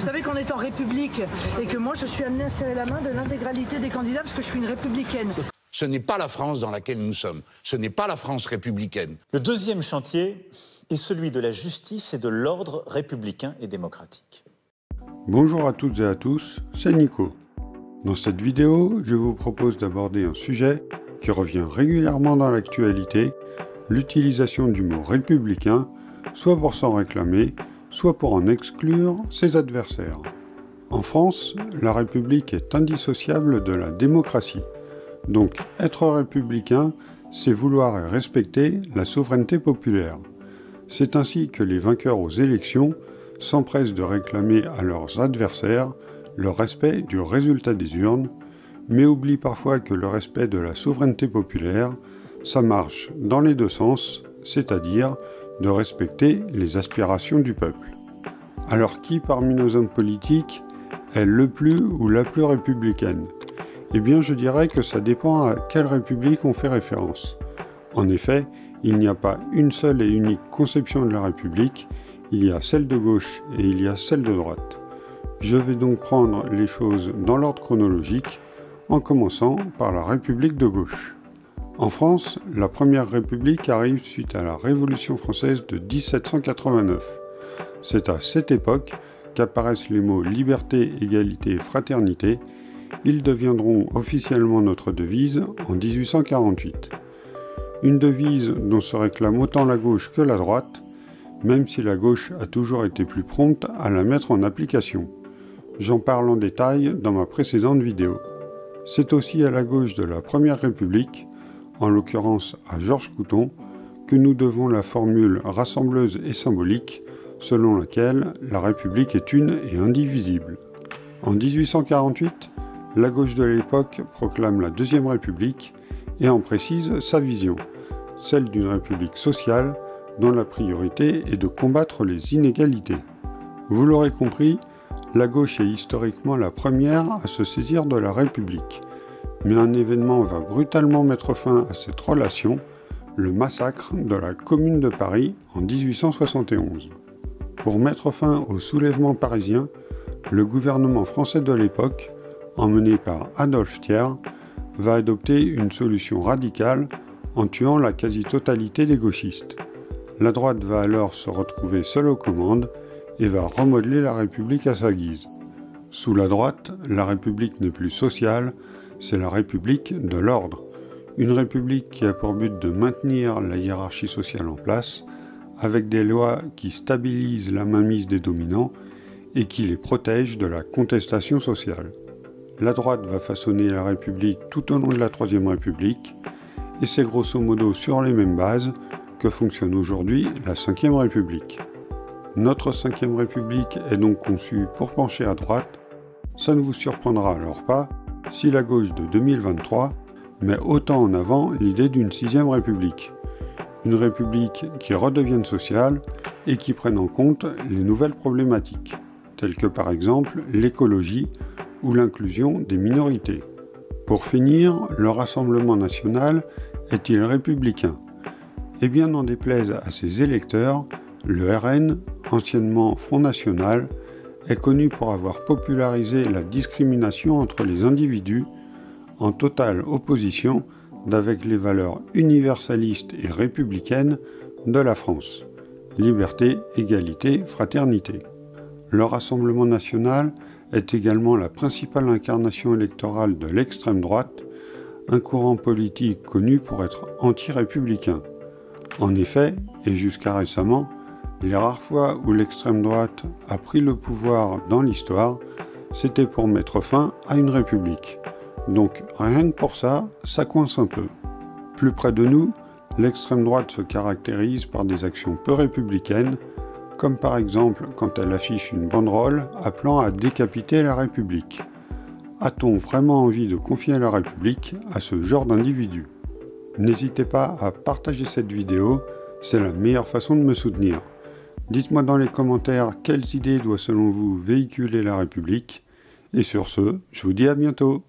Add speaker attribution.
Speaker 1: Vous savez qu'on est en République et que moi je suis amenée à serrer la main de l'intégralité des candidats parce que je suis une républicaine.
Speaker 2: Ce n'est pas la France dans laquelle nous sommes. Ce n'est pas la France républicaine.
Speaker 3: Le deuxième chantier est celui de la justice et de l'ordre républicain et démocratique.
Speaker 4: Bonjour à toutes et à tous, c'est Nico. Dans cette vidéo, je vous propose d'aborder un sujet qui revient régulièrement dans l'actualité, l'utilisation du mot républicain, soit pour s'en réclamer, soit pour en exclure ses adversaires. En France, la République est indissociable de la démocratie. Donc, être républicain, c'est vouloir et respecter la souveraineté populaire. C'est ainsi que les vainqueurs aux élections s'empressent de réclamer à leurs adversaires le respect du résultat des urnes, mais oublient parfois que le respect de la souveraineté populaire, ça marche dans les deux sens, c'est-à-dire de respecter les aspirations du peuple. Alors qui parmi nos hommes politiques est le plus ou la plus républicaine ? Eh bien, je dirais que ça dépend à quelle république on fait référence. En effet, il n'y a pas une seule et unique conception de la République, il y a celle de gauche et il y a celle de droite. Je vais donc prendre les choses dans l'ordre chronologique, en commençant par la République de gauche. En France, la première République arrive suite à la Révolution française de 1789. C'est à cette époque qu'apparaissent les mots liberté, égalité et fraternité. Ils deviendront officiellement notre devise en 1848. Une devise dont se réclame autant la gauche que la droite, même si la gauche a toujours été plus prompte à la mettre en application. J'en parle en détail dans ma précédente vidéo. C'est aussi à la gauche de la Première République, en l'occurrence à Georges Couthon, que nous devons la formule rassembleuse et symbolique selon laquelle la République est une et indivisible. En 1848, la gauche de l'époque proclame la Deuxième République et en précise sa vision, celle d'une République sociale dont la priorité est de combattre les inégalités. Vous l'aurez compris, la gauche est historiquement la première à se saisir de la République. Mais un événement va brutalement mettre fin à cette relation, le massacre de la Commune de Paris en 1871. Pour mettre fin au soulèvement parisien, le gouvernement français de l'époque, emmené par Adolphe Thiers, va adopter une solution radicale en tuant la quasi-totalité des gauchistes. La droite va alors se retrouver seule aux commandes et va remodeler la République à sa guise. Sous la droite, la République n'est plus sociale, c'est la République de l'ordre. Une République qui a pour but de maintenir la hiérarchie sociale en place, avec des lois qui stabilisent la mainmise des dominants et qui les protègent de la contestation sociale. La droite va façonner la République tout au long de la Troisième République, et c'est grosso modo sur les mêmes bases que fonctionne aujourd'hui la Cinquième République. Notre Cinquième République est donc conçue pour pencher à droite. Ça ne vous surprendra alors pas si la gauche de 2023 met autant en avant l'idée d'une Sixième République. Une République qui redevienne sociale et qui prenne en compte les nouvelles problématiques, telles que par exemple l'écologie ou l'inclusion des minorités. Pour finir, le Rassemblement national est-il républicain ? Eh bien, n'en déplaise à ses électeurs, le RN, anciennement Front National, est connu pour avoir popularisé la discrimination entre les individus, en totale opposition d'avec les valeurs universalistes et républicaines de la France. Liberté, égalité, fraternité. Le Rassemblement national est également la principale incarnation électorale de l'extrême droite, un courant politique connu pour être anti-républicain. En effet, et jusqu'à récemment, les rares fois où l'extrême droite a pris le pouvoir dans l'histoire, c'était pour mettre fin à une république. Donc rien que pour ça, ça coince un peu. Plus près de nous, l'extrême droite se caractérise par des actions peu républicaines, comme par exemple quand elle affiche une banderole appelant à décapiter la République. A-t-on vraiment envie de confier la République à ce genre d'individus ? N'hésitez pas à partager cette vidéo, c'est la meilleure façon de me soutenir. Dites-moi dans les commentaires quelles idées doit selon vous véhiculer la République. Et sur ce, je vous dis à bientôt.